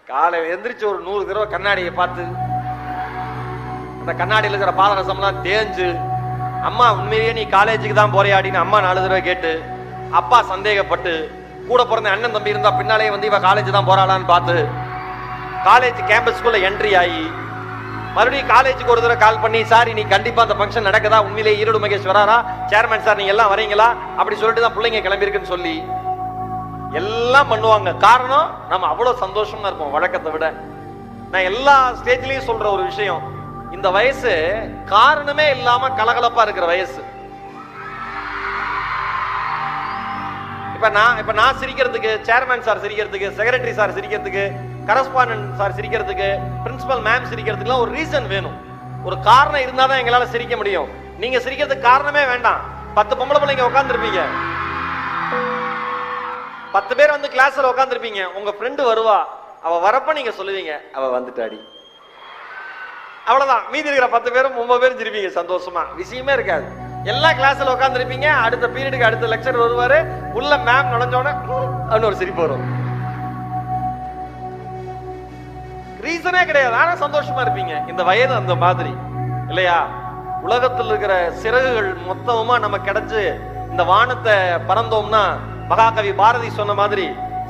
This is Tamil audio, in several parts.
காலையில் எந்திரிச்சு ஒரு 100 தடவை கண்ணாடியை பார்த்து அந்த கண்ணாடியில் இருக்கிற பாதரசம்லாம் தேஞ்சு, அம்மா உண்மையிலேயே நீ காலேஜுக்கு தான் போறியாடின்னு அம்மா 4 தடவை கேட்டு, அப்பா சந்தேகப்பட்டு, கூட பிறந்த அண்ணன் தம்பி இருந்தா பின்னாலே வந்து இவ காலேஜ் தான் போறாளான்னு பார்த்து, காலேஜ் கேம்பஸ்குள்ள என்ட்ரி ஆகி, மறுபடியும் காலேஜுக்கு ஒரு தடவை கால் பண்ணி, சார் நீ கண்டிப்பா அந்த ஃபங்க்ஷன் நடக்குதா, உண்மையிலே ஈரோடு மகேஷ் வராரா, சேர்மேன் சார் நீங்க எல்லாம் வரீங்களா அப்படி சொல்லிட்டு தான் பிள்ளைங்க கிளம்பியிருக்குன்னு சொல்லி எல்லாம் பண்ணுவாங்க. காரணம் நம்ம அவ்வளவு சந்தோஷமா இருப்போம் வழக்கத்தை விட. நான் எல்லா ஸ்டேஜ்லயும் சொல்ற ஒரு விஷயம், இந்த வயசு காரணமே இல்லாம கலகலப்பா இருக்கிற வயசு. இப்ப நான் சிரிக்கிறதுக்கு, சேர்மேன் சார் சிரிக்கிறதுக்கு, செக்ரட்டரி சார் சிரிக்கிறதுக்கு, கரஸ்பாண்டன்ட் சார் சிரிக்கிறதுக்கு, பிரின்சிபல் மேம் சிரிக்கிறதுக்குலாம் ஒரு ரீசன் வேணும், ஒரு காரணம் இருந்தாதான் எங்களால சிரிக்க முடியும். நீங்க சிரிக்கிறதுக்கு காரணமே வேண்டாம். 10 பொம்பளை பிள்ளைங்க உட்கார்ந்துருப்பீங்க, 10 பேர் வந்து கிளாஸ்ல உட்கார்ந்துருப்பீங்க. உங்க ஃப்ரெண்டு வருவா, அவ வரப்ப நீங்க சொல்லுவீங்க அவ வந்துட்டாடி, அவ்வளவுதான். மீதி இருக்கிற 10 பேரும் 9 பேரும் சிரிப்பீங்க சந்தோஷமா, விஷயமே இருக்காது. எல்லா கிளாஸ்ல உட்கார்ந்துருப்பீங்க. அடுத்த பீரியடுக்கு அடுத்த லெக்சர் வருவாரு, உள்ள மேம் நுழைஞ்சோட அப்படின்னு ஒரு சிரிப்பு வரும். ரீசனே கிடையாது, ஆனா சந்தோஷமா இருப்பீங்க. இந்த வயது அந்த மாதிரி இல்லையா? உலகத்தில் இருக்கிற சிறகுகள் மொத்தமா நம்ம கிடைச்சு இந்த வானத்தை பறந்தோம்னா, மகாகவி பாரதி சொன்ன மாதிரி,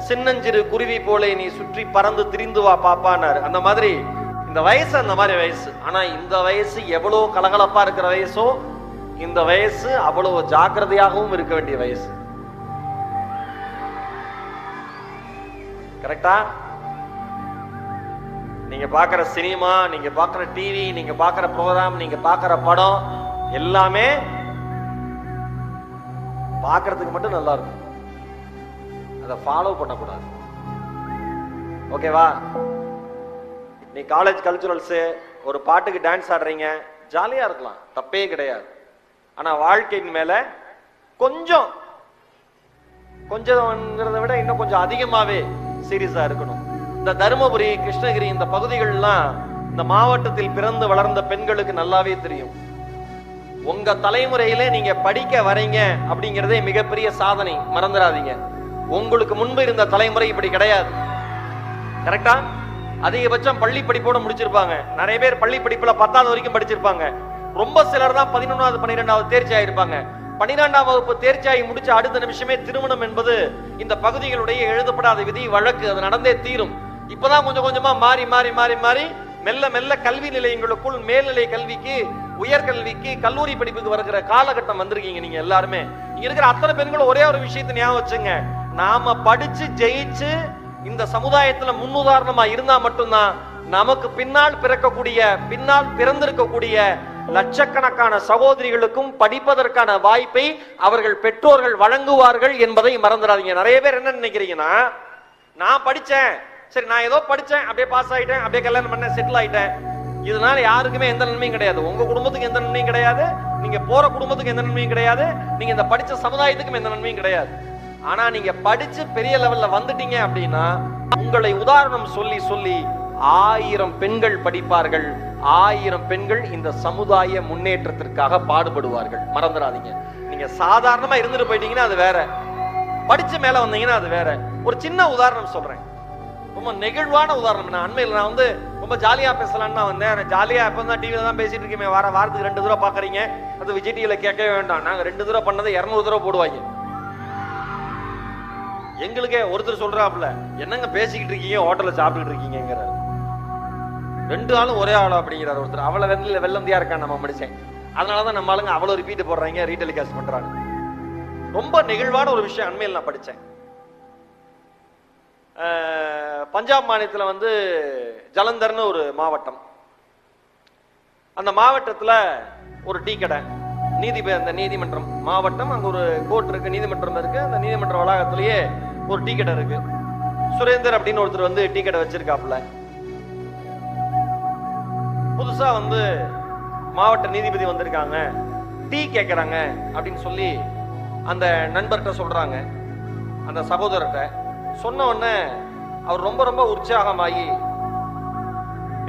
சின்னஞ்சிறு குருவி போலே நீ சுற்றி பறந்து திரிந்து வா பாப்பானாரு. அந்த மாதிரி இந்த வயசு அந்த மாதிரி வயசு. ஆனா இந்த வயசு எவ்வளவு கலகலப்பா இருக்கிற வயசோ, இந்த வயசு அவ்வளவு ஜாக்கிரதையாகவும் இருக்க வேண்டிய வயசு. கரெக்டா? நீங்க பாக்குற சினிமா, நீங்க பாக்குற டிவி, நீங்க பாக்குற ப்ரோக்ராம், நீங்க பாக்குற படம் எல்லாமே பாக்குறதுக்கு மட்டும் நல்லா இருக்கும், அதை ஃபாலோ பண்ணக்கூடாது. ஓகேவா? நீ காலேஜ் கல்ச்சுரல்ஸ் ஒரு பாட்டுக்கு டான்ஸ் ஆடுறீங்க, ஜாலியா இருக்கலாம், தப்பே கிடையாது. ஆனா வாழ்க்கையின் மேல கொஞ்சம்ங்கிறத விட இன்னும் கொஞ்சம் அதிகமாவே சீரியஸா இருக்கணும். இந்த தருமபுரி, கிருஷ்ணகிரி இந்த பகுதிகள்லாம் இந்த மாவட்டத்தில் பிறந்து வளர்ந்த பெண்களுக்கு நல்லாவே தெரியும். உங்க தலைமுறையிலே நீங்க படிக்க வரீங்க அப்படிங்கிறதே மிகப்பெரிய சாதனை, மறந்துடாதீங்க. உங்களுக்கு முன்பு இருந்த தலைமுறை இப்படி கிடையாது. கரெக்டா? அதிகபட்சம் பள்ளி படிப்போட முடிச்சிருப்பாங்க. நிறைய பேர் பள்ளி படிப்புல 10வது வரைக்கும் படிச்சிருப்பாங்க. ரொம்ப சிலர் தான் 11வது 12வது தேர்ச்சி ஆயிருப்பாங்க. 12ஆம் வகுப்பு தேர்ச்சியாகி முடிச்ச அடுத்த நிமிஷமே திருமணம் என்பது இந்த பகுதிகளுடைய எழுதப்படாத விதி, வழக்கு, அது நடந்தே தீரும். இப்பதான் கொஞ்சம் கொஞ்சமா மாறி மாறி மாறி மாறி மெல்ல மெல்ல கல்வி நிலையங்களுக்குள் மேல்நிலை கல்விக்கு, உயர்கல்விக்கு, கல்லூரி படிப்புக்கு வருகிற காலகட்டம் வந்திருக்கீங்க நீங்க எல்லாருமே. இங்க இருக்கிற அத்தனை பெண்களும் ஒரே ஒரு விஷயத்தை ஞாபகம் வச்சுங்க, நாம படிச்சு ஜெயிச்சு இந்த சமுதாயத்துல முன்னுதாரணமா இருந்தா மட்டும்தான் நமக்கு பின்னால் பிறந்திருக்கக்கூடிய லட்சக்கணக்கான சகோதரிகளுக்கும் படிப்பதற்கான வாய்ப்பை அவர்கள் பெற்றோர்கள் வழங்குவார்கள் என்பதை மறந்துடாதீங்க. நிறைய பேர் என்ன நினைக்கிறீங்கன்னா, நான் படிச்சேன், சரி நான் ஏதோ படிச்சேன், அப்படியே பாஸ் ஆயிட்டேன், அப்படியே கல்யாணம் பண்ண செட்டில் ஆயிட்டேன், இதனால யாருக்குமே எந்த நன்மையும் கிடையாது. உங்க குடும்பத்துக்கு எந்த நன்மையும் கிடையாது, நீங்க போற குடும்பத்துக்கு எந்த நன்மையும் கிடையாது, நீங்க இந்த படிச்ச சமுதாயத்துக்கும் எந்த நன்மையும் கிடையாது. ஆனா நீங்க படிச்சு பெரிய லெவல்ல வந்துட்டீங்க அப்படின்னா, உங்களை உதாரணம் சொல்லி சொல்லி 1000 பெண்கள் படிப்பார்கள், 1000 பெண்கள் இந்த சமுதாய முன்னேற்றத்திற்காக பாடுபடுவார்கள். மறந்துடாதீங்க. நீங்க சாதாரணமா இருந்துட்டு போயிட்டீங்கன்னா அது வேற, படிச்சு மேல வந்தீங்கன்னா அது வேற. ஒரு சின்ன உதாரணம் சொல்றேன், ரொம்ப நெகிழ்வான உதாரணம். நான் அண்மையில் நான் வந்து ரொம்ப ஜாலியா பேசலான்னு நான் வந்தேன். ஜாலியா எப்ப தான் டிவில தான் பேசிட்டு இருக்கேன், வாரத்துக்கு 2 தடவை பாக்குறீங்க, அது விஜய் டிவில கேட்கவே வேண்டாம். நாங்க 2 தடவை பண்ணதை 200 தடவை போடுவாங்க. எங்களுக்கே ஒருத்தர் சொல்றாப்ல, என்னங்க பேசிக்கிட்டு இருக்கீங்க, ஹோட்டல்ல சாப்பிட்டுட்டு இருக்கீங்கிறார். 2 ஆளும் ஒரே ஆளா அப்படிங்கிறார் ஒருத்தர். அவளை வெள்ளந்தியா இருக்கான் நம்ம மனுஷன், அதனாலதான் நம்ம ஆளுங்க அவ்வளவு ரிப்பீட் போடுறாங்க, ரீடெலிகாஸ்ட் பண்றாங்க. ரொம்ப நெகிழ்வான ஒரு விஷயம் அண்மையில் நான் படிச்சேன். பஞ்சாப் மாநிலத்தில் வந்து ஜலந்தர்னு ஒரு மாவட்டம். அந்த மாவட்டத்துல ஒரு டீ கடை, அந்த நீதிமன்றம் மாவட்டம், அங்க ஒரு கோர்ட் இருக்கு, நீதிமன்றம் இருக்கு. அந்த நீதிமன்ற வளாகத்திலேயே ஒரு டீ கடை இருக்கு. சுரேந்தர் அப்படின்னு ஒருத்தர் வந்து டீ கடை வச்சிருக்காப்புல. புதுசா வந்து மாவட்ட நீதிபதி வந்திருக்காங்க, டீ கேட்கறாங்க அப்படின்னு சொல்லி அந்த நண்பர்கிட்ட சொல்றாங்க. அந்த சகோதரர்கிட்ட சொன்ன உடனே அவர் ரொம்ப ரொம்ப உற்சாகமாகி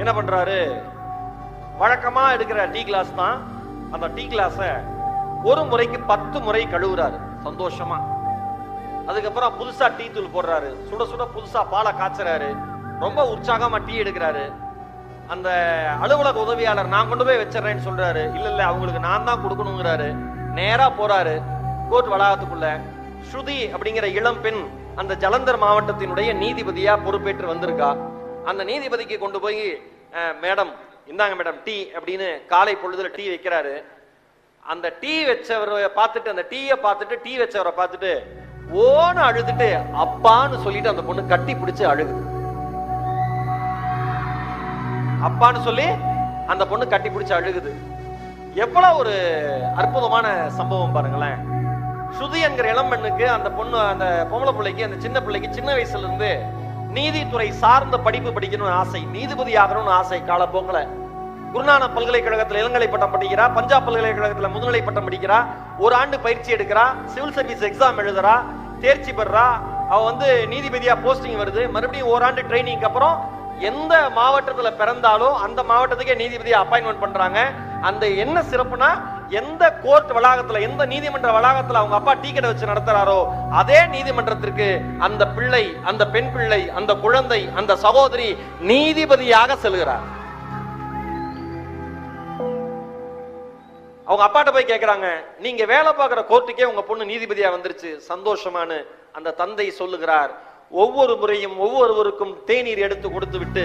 என்ன பண்றாரு, வழக்கமா எடுக்கிற டீ கிளாஸ் தான், அந்த டீ கிளாஸ ஒரு முறைக்கு 10 முறை கழுவுறாரு சந்தோஷமா. அதுக்கப்புறம் புதுசா டீ தூள் போடுறாரு, சுட சுட புதுசா பாலை காய்ச்சறாரு, ரொம்ப உற்சாகமா டீ எடுக்கிறாரு. அந்த அலுவலக உதவியாளர் நான் கொண்டு போய் வச்சிடறேன்னு சொல்றாரு. இல்ல இல்ல அவங்களுக்கு நான் தான் கொடுக்கணுங்கிறாரு. நேரா போறாரு கோர்ட் வளாகத்துக்குள்ள. ஸ்ருதி அப்படிங்கிற இளம் பெண் அந்த ஜலந்தர் மாவட்டத்தினுடைய நீதிபதியா பொறுப்பேற்று வந்திருக்கா. அந்த நீதிபதிக்கு கொண்டு போய் மேடம் இந்தாங்க மேடம் டீ அப்படின்னு காலை பொழுதுல டீ வைக்கிறாரு. அந்த டீ வச்சவரை பார்த்துட்டு, அந்த டீயை பார்த்துட்டு, டீ வச்சவரை பார்த்துட்டு ஓன்னு அழுதுட்டு அப்பான்னு சொல்லிட்டு அந்த பொண்ணு கட்டி பிடிச்சு அழுகுது. அப்பான்னு சொல்லி அந்த பொண்ணு கட்டி பிடிச்சு அழுகுது. எவ்வளவு ஒரு அற்புதமான சம்பவம் பாருங்களேன். ஸ்ருதி என்கிற இளம் பெண்ணுக்கு, அந்த பொண்ணு, அந்த பொம்பளை பிள்ளைக்கு, அந்த சின்ன பிள்ளைக்கு சின்ன வயசுல இருந்து நீதித்துறை சார்ந்த படிப்பு படிக்கணும்னு ஆசை, நீதிபதி ஆகணும்னு ஆசை. காலப்போங்கல குருநானக் பல்கலைக்கழகத்துல இளங்கலை பட்டம் படிக்கிறா, பஞ்சாப் பல்கலைக்கழகத்துல முதுநிலை பட்டம் படிக்கிறா, ஒரு ஆண்டு பயிற்சி எடுக்கிறா, சிவில் சர்வீஸ் எக்ஸாம் எழுதுறா, தேர்ச்சி பெறா. அவ நீதிபதியா போஸ்டிங் வருது. மறுபடியும் ஓராண்டு ட்ரைனிங்க்கு அப்புறம் எந்த மாவட்டத்துல பிறந்தாலும் அந்த மாவட்டத்துக்கே நீதிபதியா அப்பாயின்மெண்ட் பண்றாங்க. அந்த என்ன சிறப்புனா, எந்த கோர்ட் வளாகத்துல, எந்த நீதிமன்ற வளாகத்துல அவங்க அப்பா டீ கடை வச்சு நடத்துறாரோ அதே நீதிமன்றத்திற்கு அந்த பிள்ளை, அந்த பெண் பிள்ளை, அந்த குழந்தை, அந்த சகோதரி நீதிபதியாக செல்கிறார். அவங்க அப்பாட்ட போய் கேட்கிறாங்க, நீங்க வேலை பார்க்கிற கோர்ட்டுக்கே உங்க பொண்ணு நீதிபதியா வந்துருச்சு, சந்தோஷமானு அந்த தந்தை சொல்லுகிறார். ஒவ்வொரு முறையும் ஒவ்வொருவருக்கும் தேநீர் எடுத்து கொடுத்து விட்டு,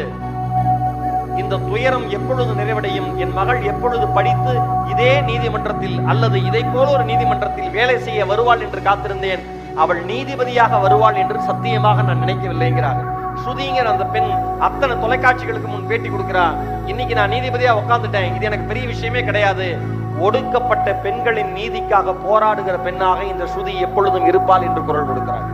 இந்த துயரம் எப்பொழுது நிறைவடையும், என் மகள் எப்பொழுது படித்து இதே நீதிமன்றத்தில் அல்லது இதை போல ஒரு நீதிமன்றத்தில் வேலை செய்ய வருவாள் என்று காத்திருந்தேன். அவள் நீதிபதியாக வருவாள் என்று சத்தியமாக நான் நினைக்கவில்லைங்கிறார். ஸ்ருதிங்கிற அந்த பெண் அத்தனை தொலைக்காட்சிகளுக்கு முன் பேட்டி கொடுக்கிறா. இன்னைக்கு நான் நீதிபதியா உட்கார்ந்துட்டேன், இது எனக்கு பெரிய விஷயமே கிடையாது. ஒடுக்கப்பட்ட பெண்களின் நீதிக்காக போராடுகிற பெண்ணாக இந்த ஸ்ருதி எப்பொழுதும் இருப்பாள் என்று குரல் கொடுக்கிறார்.